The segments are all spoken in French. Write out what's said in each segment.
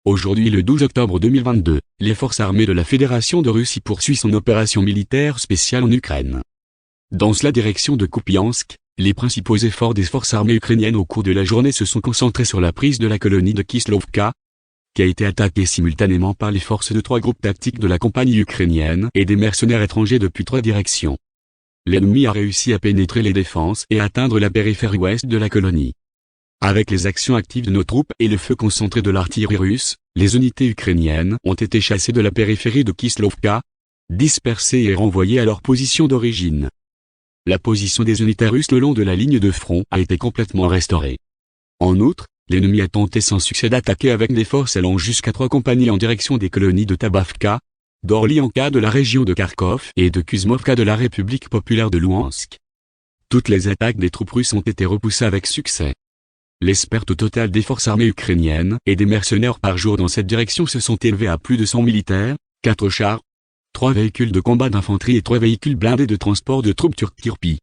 Aujourd'hui le 12 octobre 2022, les forces armées de la Fédération de Russie poursuivent son opération militaire spéciale en Ukraine. Dans la direction de Kupiansk, les principaux efforts des forces armées ukrainiennes au cours de la journée se sont concentrés sur la prise de la colonie de Kislovka, qui a été attaquée simultanément par les forces de 3 groupes tactiques de la compagnie ukrainienne et des mercenaires étrangers depuis 3 directions. L'ennemi a réussi à pénétrer les défenses et atteindre la périphérie ouest de la colonie. Avec les actions actives de nos troupes et le feu concentré de l'artillerie russe, les unités ukrainiennes ont été chassées de la périphérie de Kislovka, dispersées et renvoyées à leur position d'origine. La position des unités russes le long de la ligne de front a été complètement restaurée. En outre, l'ennemi a tenté sans succès d'attaquer avec des forces allant jusqu'à 3 compagnies en direction des colonies de Tabavka, d'Orlianka de la région de Kharkov et de Kuzmovka de la République populaire de Louhansk. Toutes les attaques des troupes russes ont été repoussées avec succès. Les pertes au total des forces armées ukrainiennes et des mercenaires par jour dans cette direction se sont élevées à plus de 100 militaires, 4 chars, 3 véhicules de combat d'infanterie et 3 véhicules blindés de transport de troupes turques.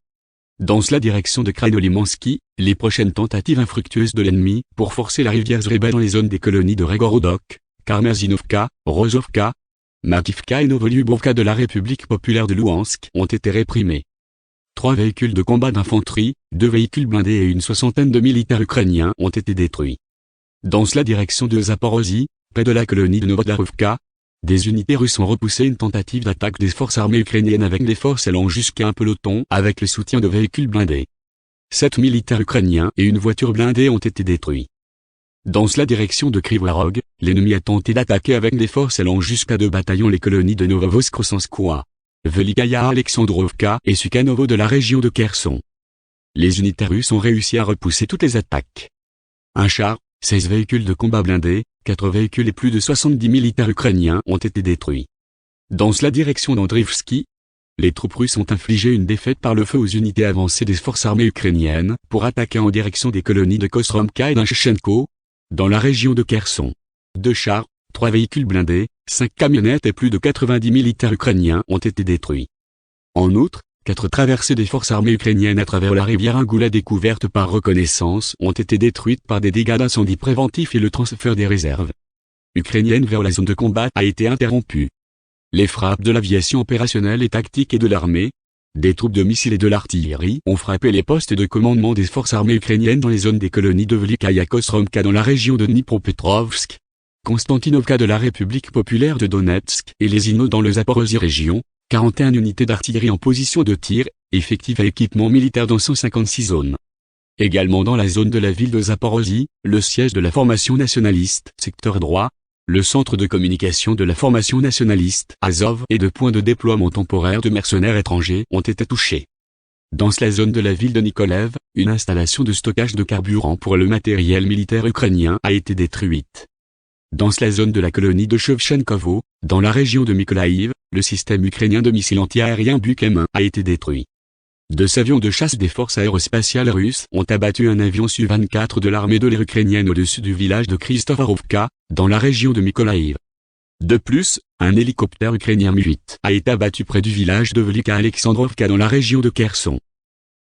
Dans la direction de Krasnolimansky, les prochaines tentatives infructueuses de l'ennemi pour forcer la rivière Zreba dans les zones des colonies de Regorodok, Karmazinovka, Rozovka, Makivka et Novolyubovka de la République populaire de Louhansk ont été réprimées. 3 véhicules de combat d'infanterie, 2 véhicules blindés et une soixantaine de militaires ukrainiens ont été détruits. Dans la direction de Zaporozhye, près de la colonie de Novodarovka, des unités russes ont repoussé une tentative d'attaque des forces armées ukrainiennes avec des forces allant jusqu'à un peloton avec le soutien de véhicules blindés. 7 militaires ukrainiens et une voiture blindée ont été détruits. Dans la direction de Krivorog, l'ennemi a tenté d'attaquer avec des forces allant jusqu'à 2 bataillons les colonies de Novovoskresenskoye, Velikaya Alexandrovka et Sukhanovo de la région de Kherson. Les unités russes ont réussi à repousser toutes les attaques. Un char, 16 véhicules de combat blindés, 4 véhicules et plus de 70 militaires ukrainiens ont été détruits. Dans la direction d'Andrivski, les troupes russes ont infligé une défaite par le feu aux unités avancées des forces armées ukrainiennes pour attaquer en direction des colonies de Kostromka et d'Inchechenko, dans la région de Kherson. 2 chars, 3 véhicules blindés, 5 camionnettes et plus de 90 militaires ukrainiens ont été détruits. En outre, 4 traversées des forces armées ukrainiennes à travers la rivière Ingula découvertes par reconnaissance ont été détruites par des dégâts d'incendie préventifs et le transfert des réserves ukrainiennes vers la zone de combat a été interrompu. Les frappes de l'aviation opérationnelle et tactique et de l'armée, des troupes de missiles et de l'artillerie ont frappé les postes de commandement des forces armées ukrainiennes dans les zones des colonies de Velikaya Kostromka dans la région de Dnipropetrovsk, Konstantinovka de la République populaire de Donetsk et Lesino dans le Zaporozhye région, 41 unités d'artillerie en position de tir, effectifs à équipement militaire dans 156 zones. Également dans la zone de la ville de Zaporozhye, le siège de la formation nationaliste, secteur droit, le centre de communication de la formation nationaliste, Azov et de points de déploiement temporaire de mercenaires étrangers ont été touchés. Dans la zone de la ville de Nikolev, une installation de stockage de carburant pour le matériel militaire ukrainien a été détruite. Dans la zone de la colonie de Shevchenkovo, dans la région de Mykolaïv, le système ukrainien de missiles anti-aériens Buk-M1 a été détruit. 2 avions de chasse des forces aérospatiales russes ont abattu un avion Su-24 de l'armée de l'air ukrainienne au-dessus du village de Kristoforovka, dans la région de Mykolaïv. De plus, un hélicoptère ukrainien Mi-8 a été abattu près du village de Velika Alexandrovka dans la région de Kherson.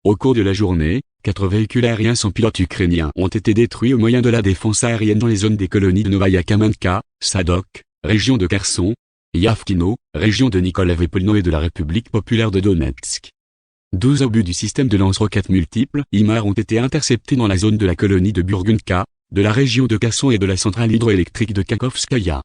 Au cours de la journée, 4 véhicules aériens sans pilote ukrainiens ont été détruits au moyen de la défense aérienne dans les zones des colonies de Novaya Kamenka, Sadok, région de Kherson, Yavkino, région de Nikolaev et Polno et de la République populaire de Donetsk. 12 obus du système de lance-roquettes multiples HIMARS ont été interceptés dans la zone de la colonie de Burgunka, de la région de Kherson et de la centrale hydroélectrique de Kakhovskaya.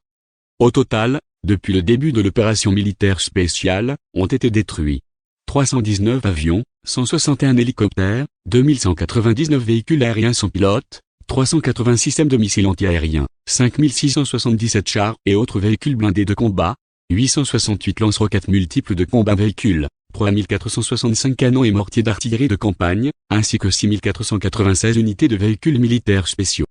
Au total, depuis le début de l'opération militaire spéciale, ont été détruits 319 avions, 161 hélicoptères, 2199 véhicules aériens sans pilote, 380 systèmes de missiles anti-aériens, 5677 chars et autres véhicules blindés de combat, 868 lance-roquettes multiples de combat véhicules, 3465 canons et mortiers d'artillerie de campagne, ainsi que 6496 unités de véhicules militaires spéciaux.